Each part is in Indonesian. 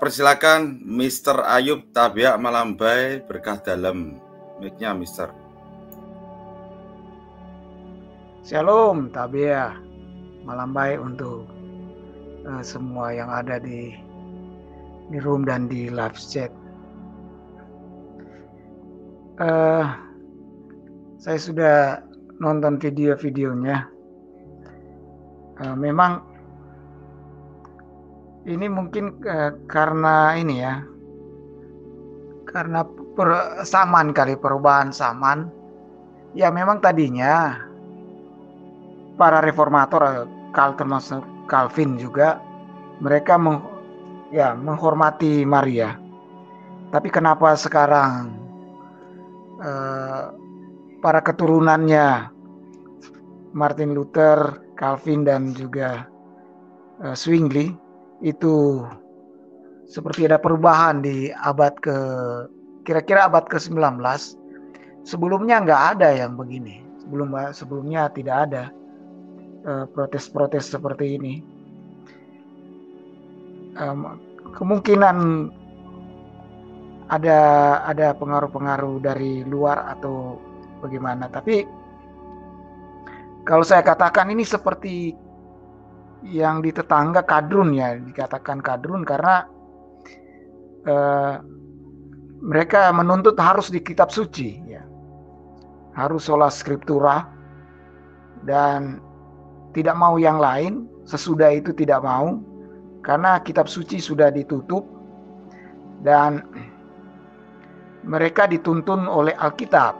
persilakan Mr. Ayub Tabia Malambai Berkah Dalam. Mic-nya Mr. Shalom Tabia Malambai untuk semua yang ada di room dan di live chat. Saya sudah nonton video-videonya. Memang ini mungkin karena ini ya, karena perubahan zaman. Ya memang tadinya para reformator, termasuk Calvin juga, mereka menghormati Maria. Tapi kenapa sekarang para keturunannya Martin Luther, Calvin dan juga Zwingli itu seperti ada perubahan di kira-kira abad ke-19. Sebelumnya nggak ada yang begini. Sebelumnya tidak ada protes-protes seperti ini. Kemungkinan ada pengaruh-pengaruh dari luar atau bagaimana. Tapi kalau saya katakan ini seperti yang di tetangga kadrun ya, dikatakan kadrun karena mereka menuntut harus di kitab suci ya. Harus sola scriptura dan tidak mau yang lain, sesudah itu tidak mau karena kitab suci sudah ditutup dan mereka dituntun oleh Alkitab.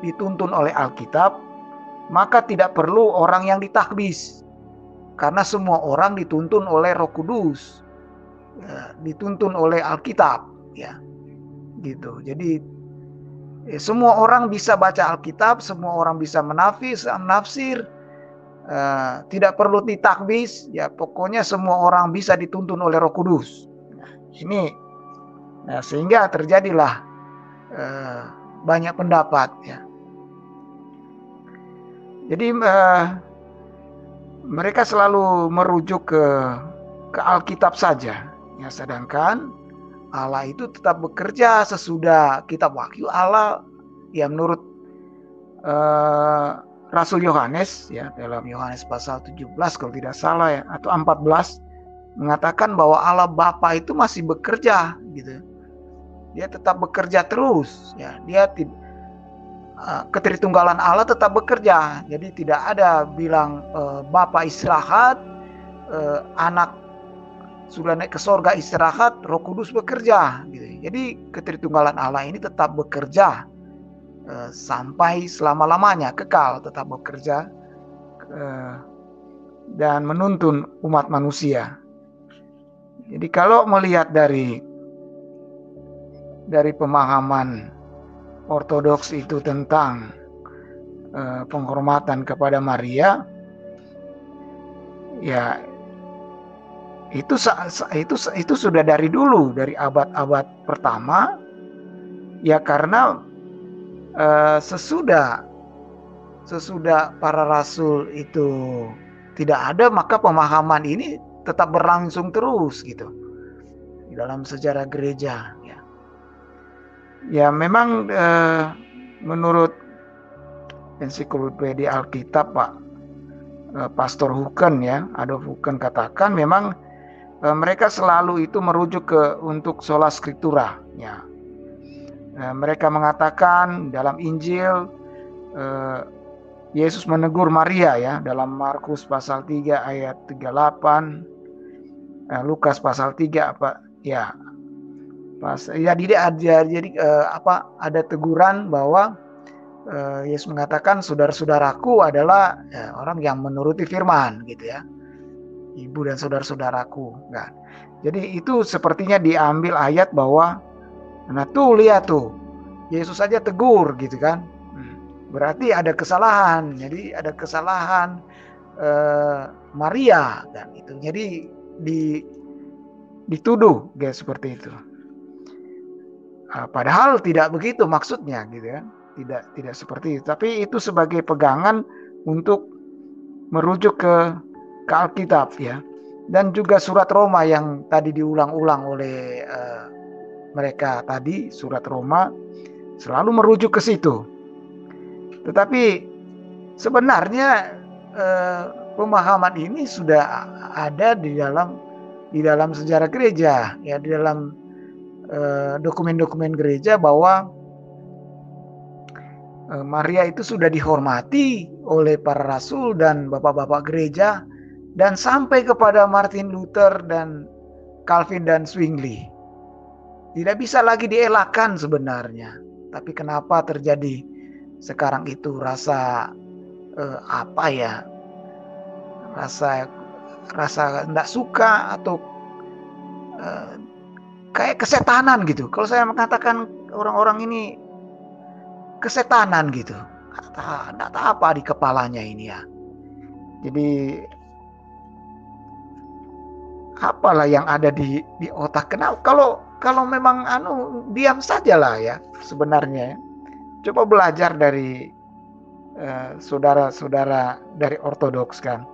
Dituntun oleh Alkitab, maka tidak perlu orang yang ditakbis. Karena semua orang dituntun oleh Roh Kudus. Ya, dituntun oleh Alkitab, ya. Gitu. Jadi semua orang bisa baca Alkitab, semua orang bisa menafsir. Tidak perlu ditakbis, ya pokoknya semua orang bisa dituntun oleh Roh Kudus. Sehingga terjadilah banyak pendapat ya. Jadi mereka selalu merujuk ke Alkitab saja ya, sedangkan Allah itu tetap bekerja sesudah kitab Wahyu. Allah ya menurut Rasul Yohanes ya, dalam Yohanes pasal 17 kalau tidak salah ya, atau 14 mengatakan bahwa Allah Bapa itu masih bekerja gitu. Dia tetap bekerja terus ya. Ketritunggalan Allah tetap bekerja. Jadi tidak ada bilang Bapa istirahat, anak sudah naik ke sorga istirahat, Roh Kudus bekerja gitu. Jadi ketritunggalan Allah ini tetap bekerja sampai selama-lamanya, kekal tetap bekerja dan menuntun umat manusia. Jadi kalau melihat dari pemahaman Ortodoks itu tentang penghormatan kepada Maria, ya itu sudah dari dulu, dari abad-abad pertama, ya karena sesudah para rasul itu tidak ada, maka pemahaman ini tetap berlangsung terus gitu di dalam sejarah gereja. Ya memang menurut ensiklopedia Alkitab Pastor Huken ya, Adolf Huken katakan memang mereka selalu itu merujuk untuk sola scriptura ya. Mereka mengatakan dalam Injil Yesus menegur Maria ya, dalam Markus pasal 3 ayat 38, Lukas pasal 3 ya. Ada teguran bahwa Yesus mengatakan saudara-saudaraku adalah orang yang menuruti firman gitu ya. Ibu dan saudara-saudaraku. Nah, jadi itu sepertinya diambil ayat bahwa lihat tuh Yesus saja tegur gitu kan. Berarti ada kesalahan. Jadi ada kesalahan Maria dan itu. Jadi dituduh guys seperti itu. Padahal tidak begitu maksudnya gitu ya. Tidak seperti itu. Tapi itu sebagai pegangan untuk merujuk ke Alkitab ya. dan juga surat Roma yang tadi diulang-ulang oleh mereka tadi, surat Roma selalu merujuk ke situ. Tetapi sebenarnya pemahaman ini sudah ada di dalam sejarah gereja, ya, di dalam dokumen-dokumen gereja, bahwa Maria itu sudah dihormati oleh para rasul dan bapak-bapak gereja, dan sampai kepada Martin Luther dan Calvin dan Zwingli. Tidak bisa lagi dielakkan sebenarnya. Tapi kenapa terjadi sekarang itu rasa rasa tidak suka atau kayak kesetanan gitu. Kalau saya mengatakan orang-orang ini kesetanan gitu, tidak tahu apa di kepalanya ini ya. Jadi apalah yang ada di otak. Kenapa kalau memang diam sajalah ya sebenarnya. Coba belajar dari saudara-saudara dari ortodoks kan.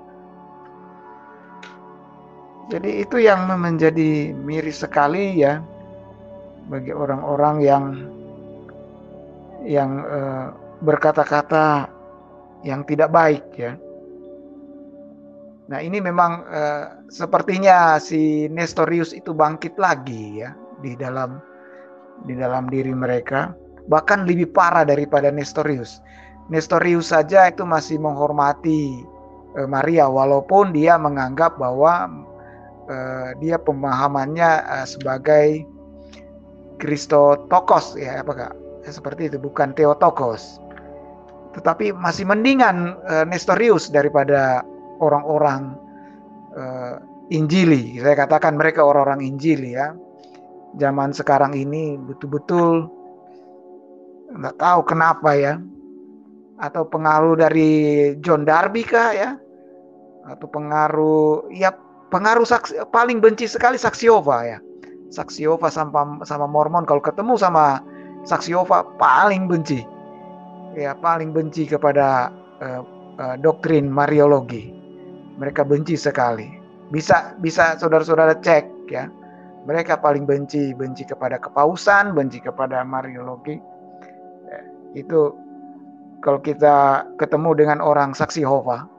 Jadi itu yang menjadi miris sekali ya bagi orang-orang yang berkata-kata yang tidak baik ya. Nah, ini memang sepertinya si Nestorius itu bangkit lagi ya di dalam diri mereka, bahkan lebih parah daripada Nestorius. Nestorius saja itu masih menghormati Maria, walaupun dia menganggap bahwa dia pemahamannya sebagai Christotokos ya, apakah seperti itu, bukan Theotokos. Tetapi masih mendingan Nestorius daripada orang-orang Injili. Saya katakan mereka orang-orang Injili ya. Zaman sekarang ini betul-betul nggak tahu kenapa ya. Atau pengaruh dari John Darby kah ya? Atau pengaruh paling benci sekali Saksi Yehova ya. Saksi Yehova sama Mormon, kalau ketemu sama Saksi Yehova paling benci. Ya, paling benci kepada doktrin Mariologi. Mereka benci sekali. Bisa saudara-saudara cek ya. Mereka paling benci kepada kepausan, benci kepada Mariologi. Ya, itu kalau kita ketemu dengan orang Saksi Yehova,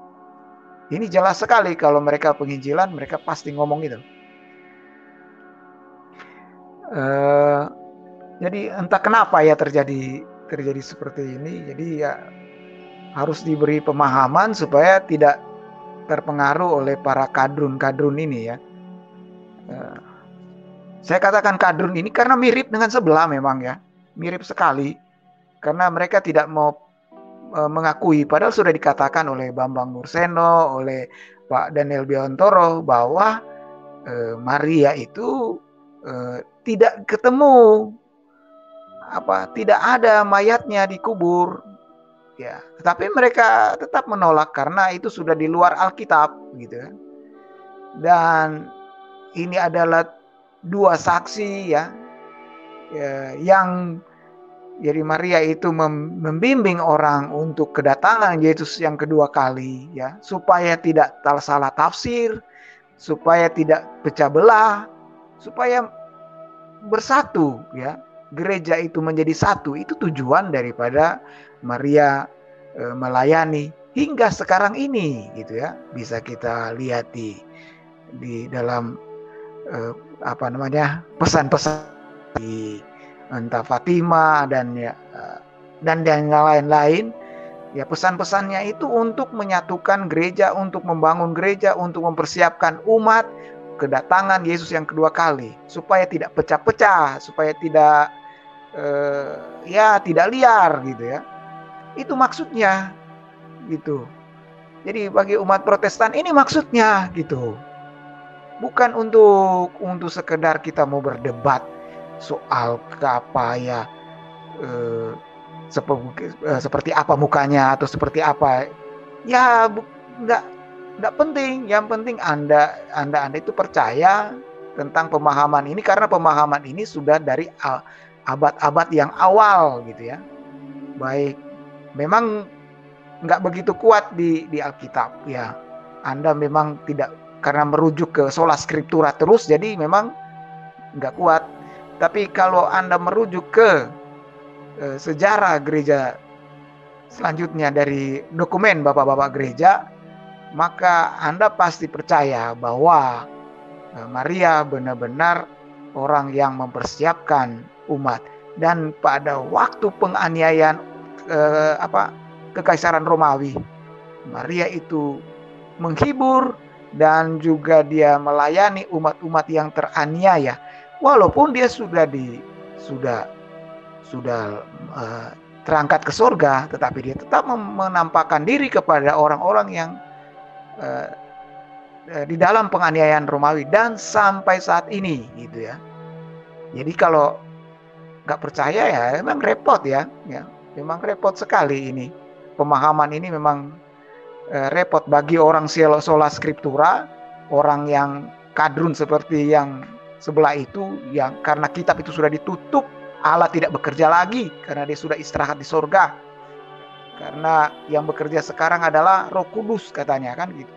ini jelas sekali kalau mereka penginjilan, mereka pasti ngomong itu. Jadi entah kenapa ya terjadi seperti ini. Jadi ya harus diberi pemahaman supaya tidak terpengaruh oleh para kadrun ini ya. Saya katakan kadrun ini karena mirip dengan sebelah memang ya. Mirip sekali. Karena mereka tidak mau mengakui, padahal sudah dikatakan oleh Bambang Nurseno, oleh Pak Daniel Biontoro bahwa Maria itu tidak ketemu, tidak ada mayatnya dikubur ya. Tetapi mereka tetap menolak karena itu sudah di luar Alkitab gitu kan. Dan ini adalah dua saksi ya, yang jadi Maria itu membimbing orang untuk kedatangan Yesus yang kedua kali ya, supaya tidak salah tafsir, supaya tidak pecah belah, supaya bersatu ya. Gereja itu menjadi satu, itu tujuan daripada Maria melayani hingga sekarang ini gitu ya. Bisa kita lihat di dalam pesan-pesan di entah Fatima dan yang lain-lain ya. Pesan-pesannya itu untuk menyatukan gereja, untuk membangun gereja, untuk mempersiapkan umat kedatangan Yesus yang kedua kali, supaya tidak pecah-pecah, supaya tidak tidak liar gitu ya. Itu maksudnya gitu. Jadi bagi umat Protestan ini maksudnya gitu. Bukan untuk sekedar kita mau berdebat soal seperti apa mukanya atau seperti apa. Ya enggak penting. Yang penting Anda itu percaya tentang pemahaman ini, karena pemahaman ini sudah dari abad-abad yang awal gitu ya. Baik, memang nggak begitu kuat di Alkitab ya. Anda memang tidak karena merujuk ke sola scriptura terus, jadi memang nggak kuat. Tapi kalau Anda merujuk ke sejarah gereja selanjutnya dari dokumen bapak-bapak gereja, maka Anda pasti percaya bahwa Maria benar-benar orang yang mempersiapkan umat. Dan pada waktu penganiayaan Kekaisaran Romawi, Maria itu menghibur dan juga dia melayani umat-umat yang teraniaya. Walaupun dia sudah terangkat ke surga, tetapi dia tetap menampakkan diri kepada orang-orang yang di dalam penganiayaan Romawi dan sampai saat ini, gitu ya. Jadi kalau nggak percaya ya memang repot ya, memang repot sekali ini. Pemahaman ini memang repot bagi orang sola scriptura, orang yang kadrun seperti yang sebelah itu, yang karena kitab itu sudah ditutup, Allah tidak bekerja lagi karena dia sudah istirahat di sorga. Karena yang bekerja sekarang adalah Roh Kudus katanya kan gitu.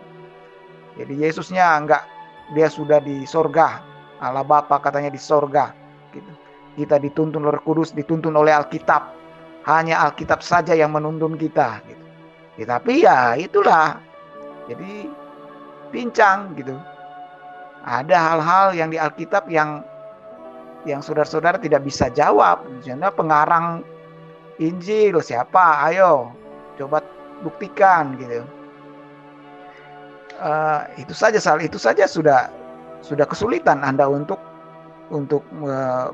Jadi Yesusnya enggak, dia sudah di sorga, Allah Bapa katanya di sorga gitu. Kita dituntun oleh Roh Kudus, dituntun oleh Alkitab. Hanya Alkitab saja yang menuntun kita gitu. Ya, tapi ya itulah, jadi pincang gitu. Ada hal-hal yang di Alkitab yang saudara-saudara tidak bisa jawab. Misalnya pengarang Injil siapa? Ayo coba buktikan gitu. Itu saja sudah kesulitan Anda untuk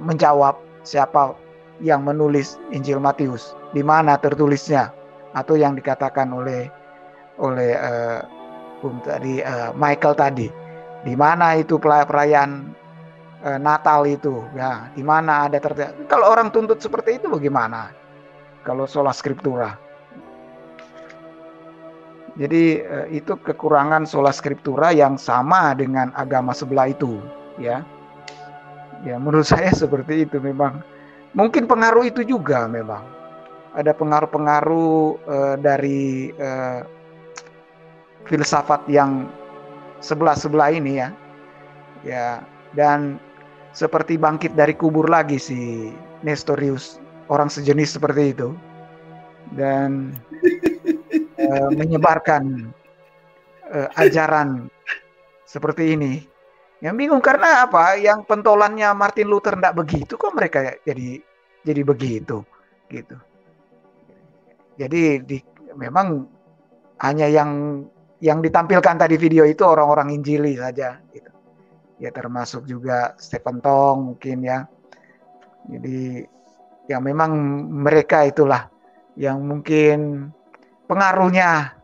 menjawab siapa yang menulis Injil Matius, di mana tertulisnya, atau yang dikatakan oleh Michael tadi, di mana itu perayaan Natal itu, ya, di mana ada kalau orang tuntut seperti itu bagaimana? Kalau sola scriptura. Jadi itu kekurangan sola scriptura yang sama dengan agama sebelah itu, ya. Ya menurut saya seperti itu memang. Mungkin pengaruh itu juga memang. Ada pengaruh-pengaruh dari filsafat yang sebelah-sebelah ini ya. Ya, dan seperti bangkit dari kubur lagi si Nestorius, orang sejenis seperti itu. Dan menyebarkan ajaran seperti ini. Yang bingung karena apa? Yang pentolannya Martin Luther tidak begitu, kok mereka jadi begitu, gitu. Jadi memang hanya yang ditampilkan tadi video itu orang-orang Injili saja, gitu. Ya termasuk juga Stephen Tong mungkin ya. Jadi yang memang mereka itulah yang mungkin pengaruhnya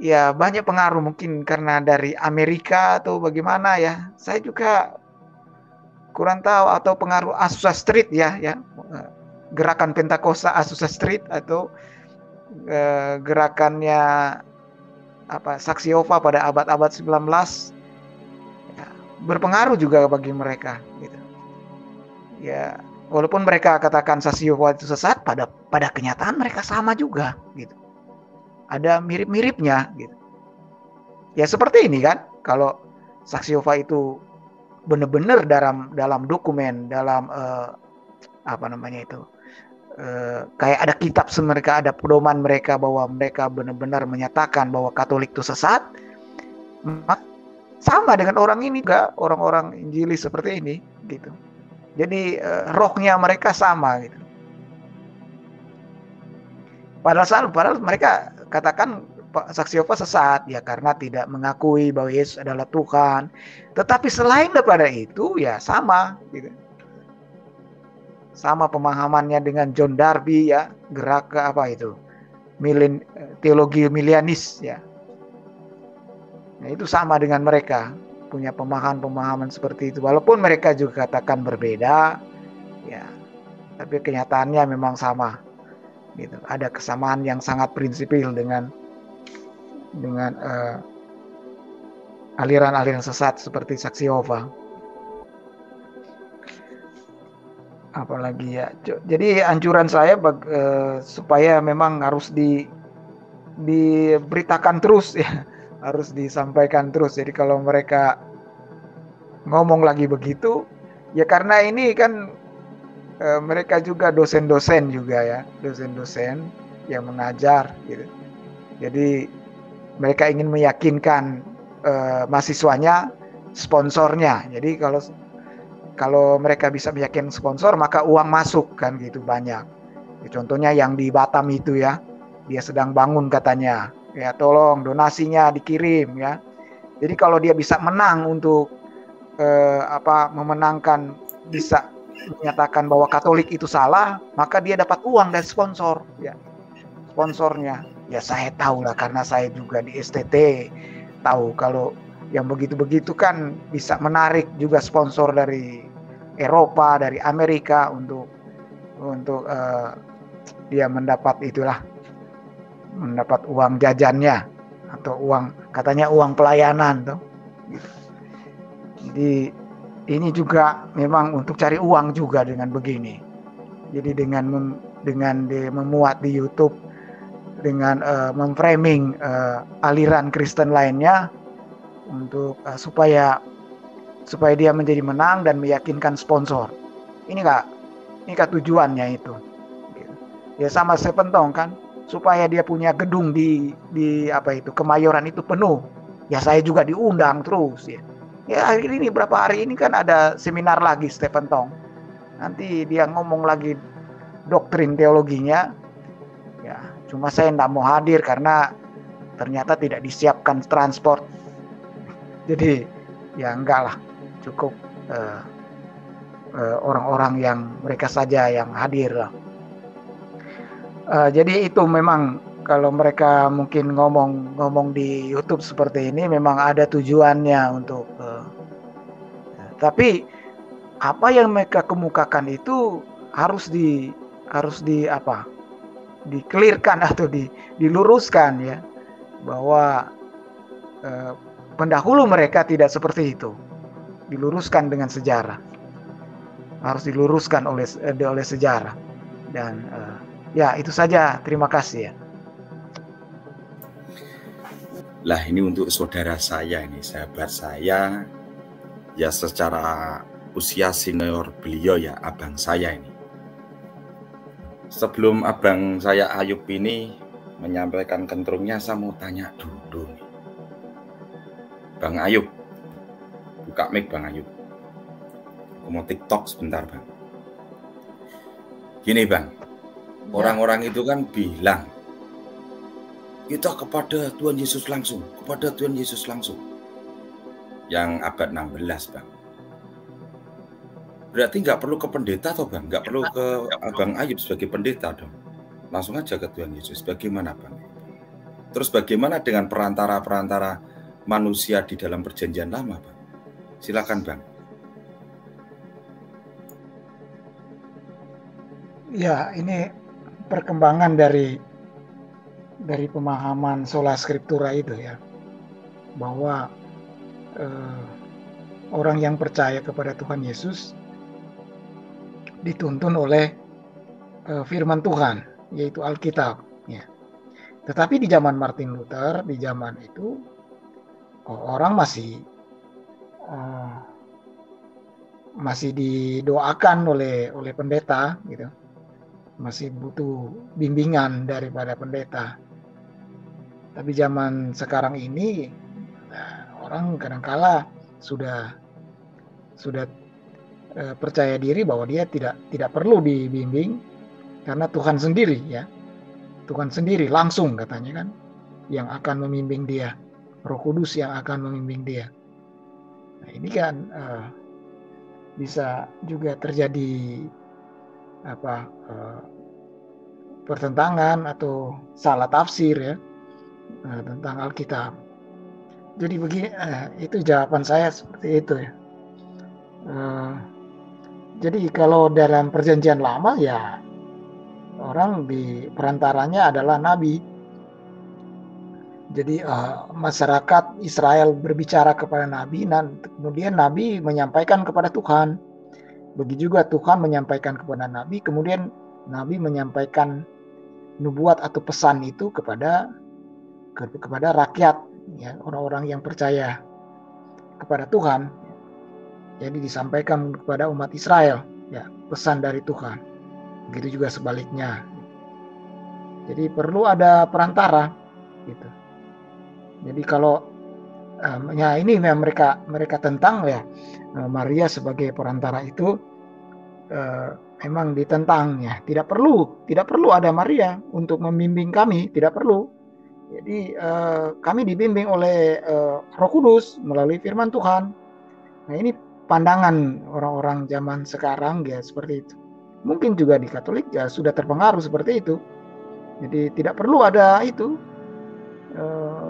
ya banyak pengaruh, mungkin karena dari Amerika atau bagaimana ya. Saya juga kurang tahu, atau pengaruh Azusa Street ya, gerakan Pentakosta Azusa Street, atau gerakannya Saksi Yehova pada abad-abad 19 ya, berpengaruh juga bagi mereka gitu. Ya, walaupun mereka katakan Saksi Yehova itu sesat, pada kenyataan mereka sama juga gitu. Ada mirip-miripnya gitu. Ya seperti ini kan, kalau Saksi Yehova itu benar-benar dalam dokumen, dalam kayak ada kitab mereka, ada pedoman mereka bahwa mereka benar-benar menyatakan bahwa Katolik itu sesat, sama dengan orang ini juga, orang-orang Injili seperti ini gitu. Jadi rohnya mereka sama gitu. Padahal mereka katakan Saksi Yehova sesat ya karena tidak mengakui bahwa Yesus adalah Tuhan. Tetapi selain daripada itu ya sama gitu. Sama pemahamannya dengan John Darby ya, gerak ke teologi milianis ya. Nah, itu sama dengan mereka, punya pemahaman seperti itu. Walaupun mereka juga katakan berbeda ya, tapi kenyataannya memang sama. Gitu. Ada kesamaan yang sangat prinsipil dengan aliran-aliran sesat seperti Saksi Yehova. Apalagi ya, jadi anjuran saya supaya memang harus diberitakan terus ya, harus disampaikan terus. Jadi kalau mereka ngomong lagi begitu, ya karena ini kan mereka juga dosen-dosen juga ya, dosen-dosen yang mengajar gitu. Jadi mereka ingin meyakinkan mahasiswanya, sponsornya. Jadi kalau mereka bisa meyakinkan sponsor, maka uang masuk kan gitu banyak. Ya, contohnya yang di Batam itu ya, dia sedang bangun katanya. Ya tolong donasinya dikirim ya. Jadi kalau dia bisa menang untuk memenangkan, bisa menyatakan bahwa Katolik itu salah, maka dia dapat uang dari sponsor ya. Sponsornya ya saya tahu lah, karena saya juga di STT tahu kalau yang begitu-begitu kan bisa menarik juga sponsor dari Eropa, dari Amerika untuk dia mendapat uang jajannya atau katanya uang pelayanan tuh. Jadi ini juga memang untuk cari uang juga dengan begini. Jadi dengan memuat di YouTube, dengan memframing aliran Kristen lainnya untuk supaya dia menjadi menang dan meyakinkan sponsor. Ini kak tujuannya itu. Ya sama Sepentong kan, supaya dia punya gedung di Kemayoran itu penuh. Ya saya juga diundang terus ya. Ya berapa hari ini kan ada seminar lagi Sepentong. Nanti dia ngomong lagi doktrin teologinya. Ya, cuma saya tidak mau hadir karena ternyata tidak disiapkan transport. Jadi ya enggak lah, cukup orang-orang yang mereka saja yang hadir lah. Jadi itu memang kalau mereka mungkin ngomong di YouTube seperti ini memang ada tujuannya untuk. Tapi apa yang mereka kemukakan itu harus di-clearkan atau diluruskan ya, bahwa pendahulu mereka tidak seperti itu. Diluruskan dengan sejarah. Harus diluruskan oleh sejarah. Dan ya itu saja, terima kasih ya. Lah ini untuk saudara saya ini, sahabat saya, ya secara usia senior beliau ya, abang saya ini. Sebelum abang saya Ayub ini menyampaikan kentrungnya, saya mau tanya dulu nih. Bang Ayub, buka mic Bang Ayub. Aku mau TikTok sebentar Bang. Gini Bang, orang-orang itu kan bilang kita kepada Tuhan Yesus langsung, kepada Tuhan Yesus langsung. Yang abad 16 Bang. Berarti nggak perlu ke pendeta toh Bang, nggak perlu ke Abang Ayub sebagai pendeta dong. Langsung aja ke Tuhan Yesus. Bagaimana Bang? Terus bagaimana dengan perantara-perantara manusia di dalam perjanjian lama Bang? Silakan Bang. Ya, ini perkembangan dari pemahaman sola scriptura itu ya, bahwa orang yang percaya kepada Tuhan Yesus dituntun oleh firman Tuhan, yaitu Alkitab ya. Tetapi di zaman Martin Luther, di zaman itu orang masih didoakan oleh pendeta gitu. Masih butuh bimbingan daripada pendeta. Tapi zaman sekarang ini orang kadangkala sudah percaya diri bahwa dia tidak perlu dibimbing, karena Tuhan sendiri ya, Tuhan sendiri langsung katanya kan yang akan membimbing dia, Roh Kudus yang akan membimbing dia. Nah ini kan bisa juga terjadi pertentangan atau salah tafsir ya tentang Alkitab. Jadi begini, itu jawaban saya seperti itu ya. Jadi kalau dalam perjanjian lama ya orang di perantaranya adalah nabi. Jadi masyarakat Israel berbicara kepada nabi, dan kemudian nabi menyampaikan kepada Tuhan. Begitu juga Tuhan menyampaikan kepada nabi, kemudian nabi menyampaikan nubuat atau pesan itu kepada kepada rakyat, ya, orang-orang yang percaya kepada Tuhan. Jadi disampaikan kepada umat Israel, ya, pesan dari Tuhan. Begitu juga sebaliknya. Jadi perlu ada perantara, gitu. Jadi kalau ya ini mereka tentang, ya, Maria sebagai perantara itu memang ditentang, ya. Tidak perlu ada Maria untuk membimbing kami, tidak perlu. Jadi kami dibimbing oleh Roh Kudus melalui firman Tuhan. Nah, ini pandangan orang-orang zaman sekarang, ya, seperti itu. Mungkin juga di Katolik ya sudah terpengaruh seperti itu. Jadi tidak perlu ada itu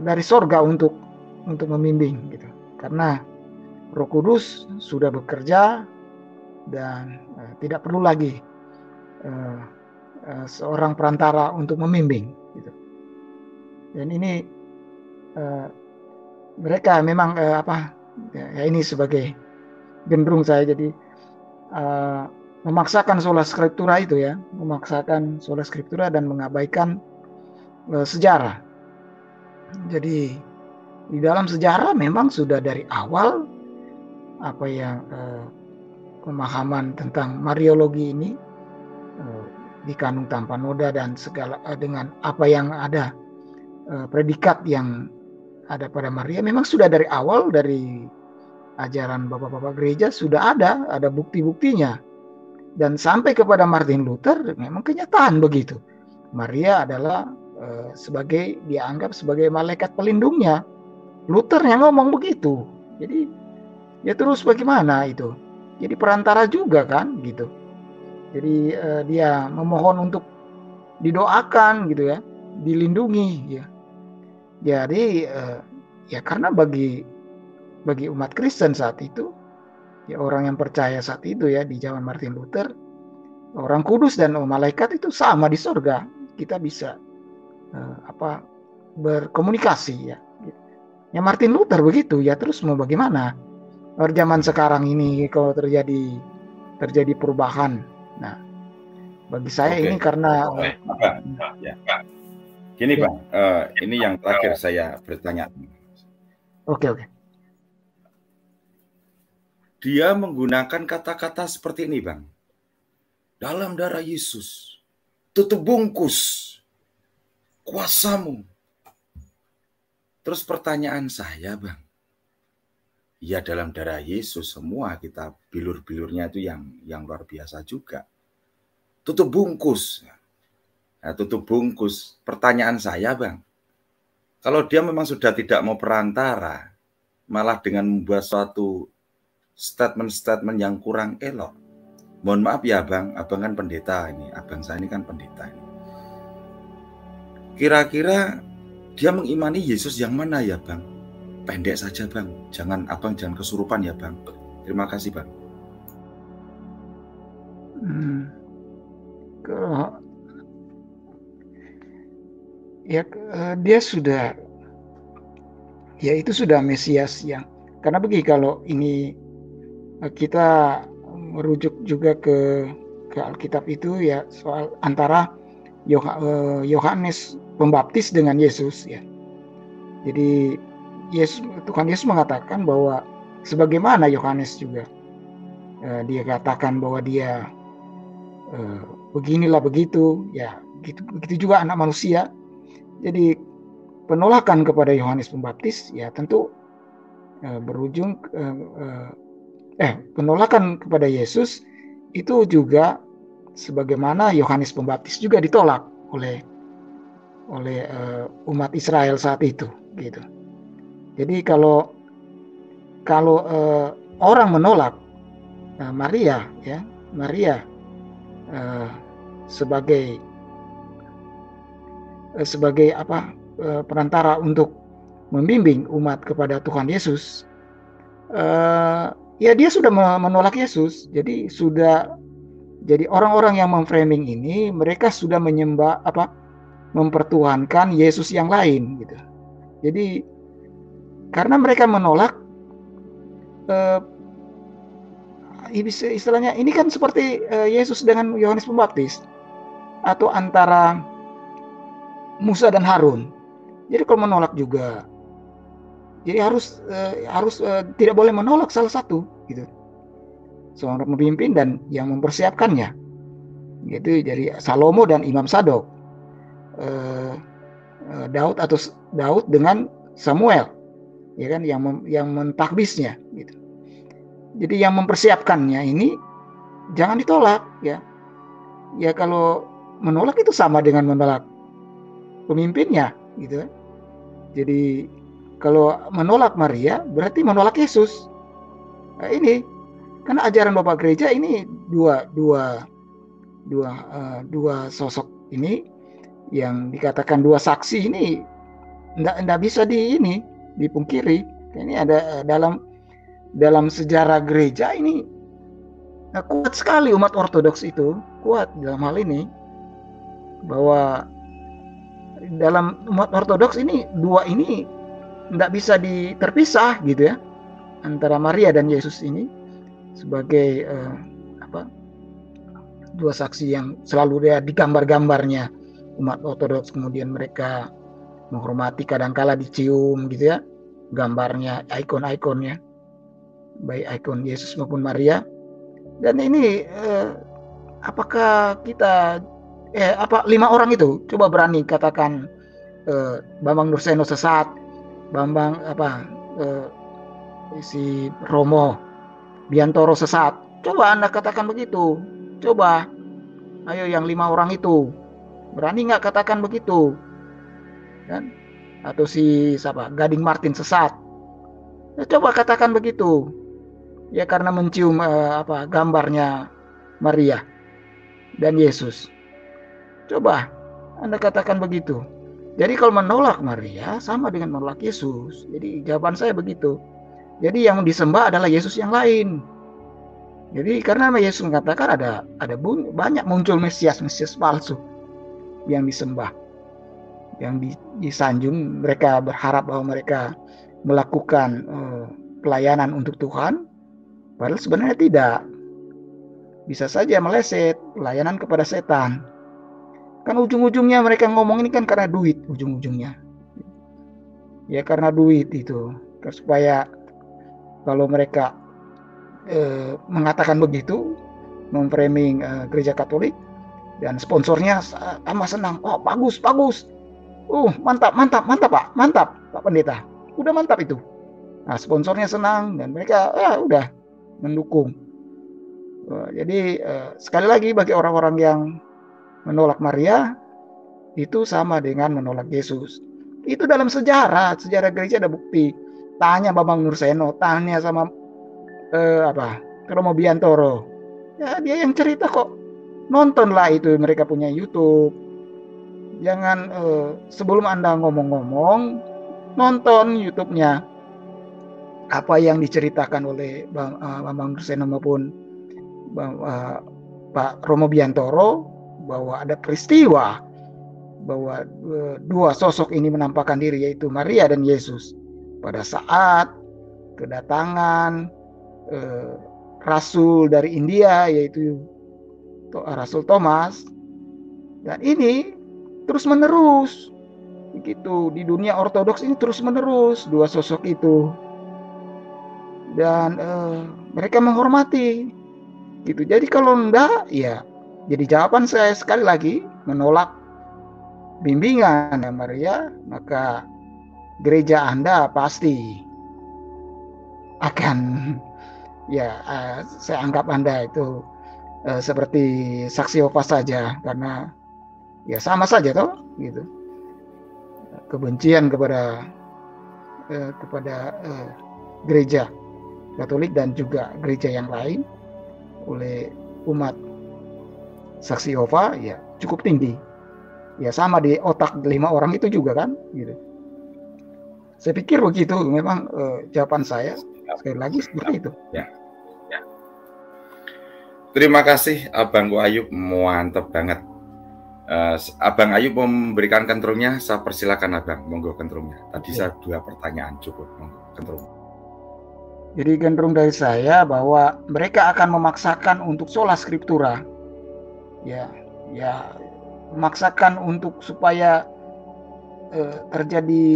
dari sorga untuk membimbing, gitu. Karena Roh Kudus sudah bekerja dan tidak perlu lagi seorang perantara untuk membimbing, gitu. Dan ini mereka memang ya ini sebagai gendrung saya jadi memaksakan sola scriptura itu, ya, memaksakan sola scriptura dan mengabaikan sejarah. Jadi di dalam sejarah memang sudah dari awal pemahaman tentang Mariologi ini dikanung tanpa noda dan segala dengan apa yang ada predikat yang ada pada Maria memang sudah dari awal, dari ajaran bapak-bapak gereja sudah ada bukti-buktinya. Dan sampai kepada Martin Luther memang kenyataan begitu. Maria adalah dianggap sebagai malaikat pelindungnya. Luther yang ngomong begitu. Jadi ya terus bagaimana itu? Jadi perantara juga kan, gitu. Jadi dia memohon untuk didoakan, gitu, ya, dilindungi, ya. Jadi ya karena bagi umat Kristen saat itu, ya, orang yang percaya saat itu, ya, di zaman Martin Luther, orang kudus dan malaikat itu sama di sorga. Kita bisa berkomunikasi, ya. Ya Martin Luther begitu, ya, terus mau bagaimana? Zaman sekarang ini kalau terjadi perubahan. Nah, bagi saya ini karena ya. Gini, ya. Bang, ini yang terakhir saya bertanya. Oke. Dia menggunakan kata-kata seperti ini, Bang. Dalam darah Yesus, tutup bungkus kuasamu. Terus pertanyaan saya, Bang. Ya dalam darah Yesus semua kita bilur-bilurnya itu yang luar biasa juga. Tutup bungkus. Nah, tutup bungkus. Pertanyaan saya, Bang. Kalau dia memang sudah tidak mau perantara, malah dengan membuat suatu statement-statement yang kurang elok. Mohon maaf ya, Bang. Abang kan pendeta ini. Abang saya ini kan pendeta ini. Kira-kira dia mengimani Yesus yang mana ya, Bang? Pendek saja, Bang. Abang jangan kesurupan ya, Bang. Terima kasih, Bang. Dia sudah, ya, itu sudah Mesias yang, karena begini, kalau ini kita merujuk juga ke Alkitab itu, ya, soal antara Yohanes Pembaptis dengan Yesus, ya. Jadi Tuhan Yesus mengatakan bahwa sebagaimana Yohanes juga dia katakan bahwa dia beginilah begitu, ya, begitu juga anak manusia. Jadi penolakan kepada Yohanes Pembaptis, ya, tentu berujung penolakan kepada Yesus itu juga sebagaimana Yohanes Pembaptis juga ditolak oleh umat Israel saat itu, gitu. Jadi kalau orang menolak Maria, ya, Maria sebagai perantara untuk membimbing umat kepada Tuhan Yesus, ya dia sudah menolak Yesus. Jadi orang-orang yang memframing ini, mereka sudah mempertuhankan Yesus yang lain, gitu. Jadi karena mereka menolak, istilahnya ini kan seperti Yesus dengan Yohanes Pembaptis, atau antara Musa dan Harun. Jadi kalau menolak juga, jadi harus tidak boleh menolak salah satu, gitu. Seorang pemimpin dan yang mempersiapkannya, gitu. Jadi Salomo dan Imam Sadok, Daud dengan Samuel, ya kan, yang mentakbisnya, gitu. Jadi yang mempersiapkannya ini jangan ditolak, ya. Ya kalau menolak itu sama dengan menolak pemimpinnya, gitu. Jadi kalau menolak Maria berarti menolak Yesus. Nah, ini karena ajaran Bapak Gereja ini dua sosok ini yang dikatakan dua saksi ini enggak bisa dipungkiri. Ini ada dalam sejarah gereja ini kuat sekali umat Ortodoks itu, kuat dalam hal ini, bahwa dalam umat Ortodoks ini dua ini enggak bisa terpisah, gitu ya, antara Maria dan Yesus ini sebagai dua saksi yang selalu dia digambar-gambarnya umat Ortodoks. Kemudian mereka menghormati, kadangkala dicium, gitu ya, gambarnya, ikon-ikonnya, baik ikon Yesus maupun Maria. Dan ini apakah kita 5 orang itu coba berani katakan Bambang Nurseno sesat, Bambang si Romo Biantoro sesat, coba Anda katakan begitu. Coba, ayo yang 5 orang itu berani nggak katakan begitu, kan? Atau si Gading Martin sesat, ya, coba katakan begitu, ya, karena mencium gambarnya Maria dan Yesus. Coba Anda katakan begitu. Jadi kalau menolak Maria sama dengan menolak Yesus. Jadi jawaban saya begitu. Jadi yang disembah adalah Yesus yang lain. Jadi karena Yesus mengatakan ada banyak muncul Mesias palsu yang disembah, yang disanjung. Mereka berharap bahwa mereka melakukan pelayanan untuk Tuhan, padahal sebenarnya tidak. Bisa saja meleset, pelayanan kepada setan. Kan ujung-ujungnya mereka ngomong ini kan karena duit, ujung-ujungnya. Ya karena duit itu, supaya kalau mereka mengatakan begitu, memframing gereja Katolik, dan sponsornya tambah senang. Oh, bagus. Mantap Pak Pendeta. Udah mantap itu. Nah, sponsornya senang dan mereka udah mendukung. Jadi sekali lagi, bagi orang-orang yang menolak Maria itu sama dengan menolak Yesus. Itu dalam sejarah gereja ada bukti. Tanya Bambang Nurseno, tanya sama Romo Biantoro. Ya, dia yang cerita kok. Nontonlah itu, mereka punya YouTube. Jangan sebelum Anda ngomong-ngomong, nonton YouTube-nya. Apa yang diceritakan oleh Bambang Nurseno maupun Pak Romo Biantoro, bahwa ada peristiwa bahwa dua sosok ini menampakkan diri, yaitu Maria dan Yesus, pada saat kedatangan Rasul dari India, yaitu Rasul Thomas. Dan ini terus menerus begitu di dunia Ortodoks ini, terus menerus dua sosok itu, dan mereka menghormati gitu. Jadi kalau enggak, ya, jadi jawaban saya sekali lagi menolak bimbingan Maria, maka gereja Anda pasti akan, ya, saya anggap Anda itu seperti saksi Yehova saja, karena ya sama saja toh, gitu. Kebencian kepada gereja Katolik dan juga gereja yang lain oleh umat saksi Yehova ya cukup tinggi. Ya sama di otak 5 orang itu juga kan, gitu. Saya pikir begitu memang jawaban saya. Sekali lagi seperti itu. Ya. Terima kasih Abang Ayub, mantap banget. Abang Ayub memberikan kentrungnya, saya persilakan Abang, monggo kentrungnya. Tadi saya 2 pertanyaan cukup, monggo kentrung. Jadi kentrung dari saya bahwa mereka akan memaksakan untuk sola scriptura, ya memaksakan untuk supaya terjadi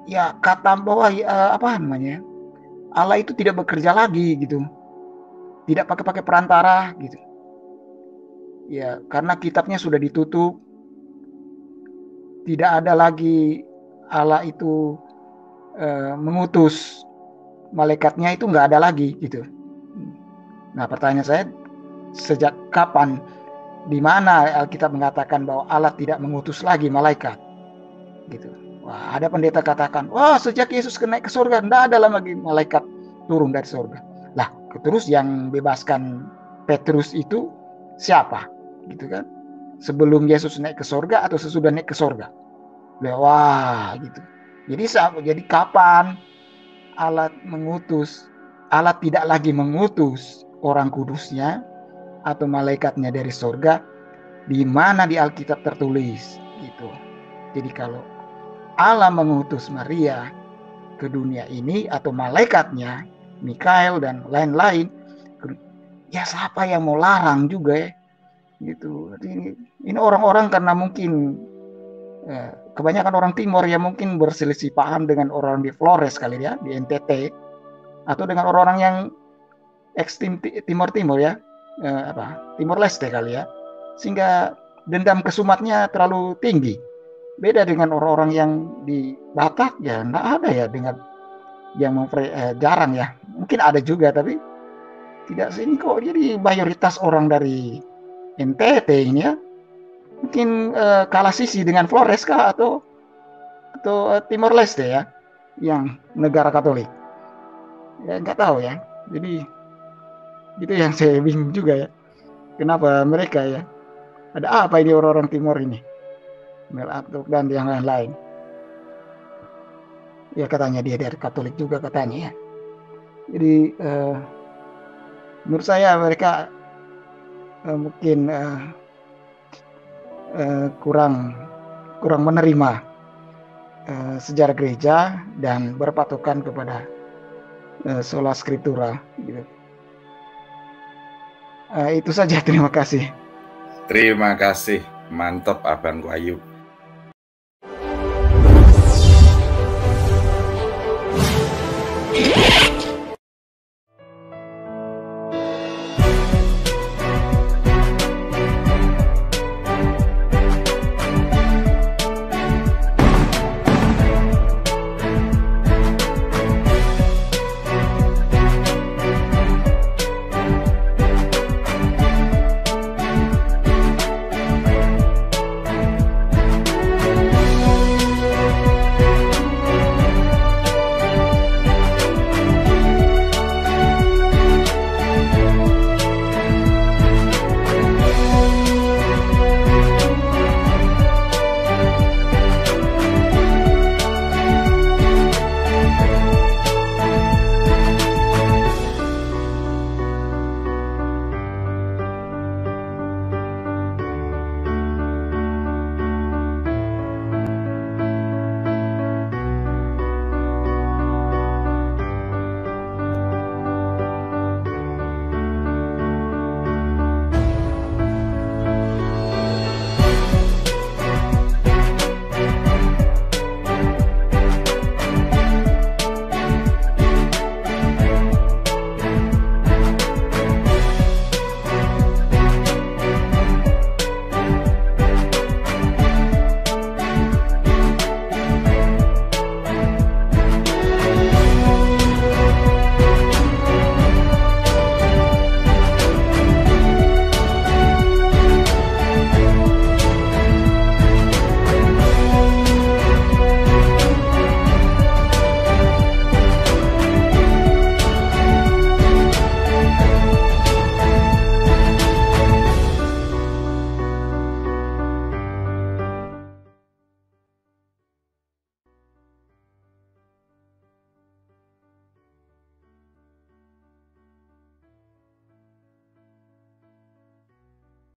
ya kata bahwa apa namanya, Allah itu tidak bekerja lagi gitu, tidak pakai perantara gitu. Ya karena kitabnya sudah ditutup, tidak ada lagi Allah itu mengutus malaikatnya, itu nggak ada lagi gitu. Nah pertanyaan saya, sejak kapan, di mana Alkitab mengatakan bahwa Allah tidak mengutus lagi malaikat gitu? Wah, ada pendeta katakan, wah sejak Yesus naik ke surga, tidak ada lagi malaikat turun dari surga. Lah, terus yang bebaskan Petrus itu siapa? Gitu kan? Sebelum Yesus naik ke surga atau sesudah naik ke surga? Wah, gitu. Jadi kapan Allah mengutus? Allah tidak lagi mengutus orang kudusnya atau malaikatnya dari surga, di mana di Alkitab tertulis gitu. Jadi kalau Allah mengutus Maria ke dunia ini atau malaikatnya Mikael dan lain-lain, ya siapa yang mau larang juga ya gitu. Ini orang-orang karena mungkin kebanyakan orang Timur yang mungkin berselisih paham dengan orang di Flores kali ya, di NTT, atau dengan orang-orang yang ekstrem Timur ya, Timor Leste kali ya, sehingga dendam kesumatnya terlalu tinggi. Beda dengan orang-orang yang di Batak ya, nggak ada ya dengan yang jarang ya, mungkin ada juga tapi tidak sini kok. Jadi mayoritas orang dari NTT ini ya mungkin kalah sisi dengan Flores kah atau Timor Leste ya, yang negara Katolik ya, nggak tahu ya. Jadi itu yang saya bingung juga ya, kenapa mereka ya, ada apa ini orang-orang Timur ini, Mel Atuk dan yang lain-lain ya, katanya dia dari Katolik juga katanya ya. Jadi menurut saya mereka mungkin kurang menerima sejarah gereja dan berpatokan kepada sola scriptura gitu. Itu saja, terima kasih. Terima kasih, mantap Abang Ayub.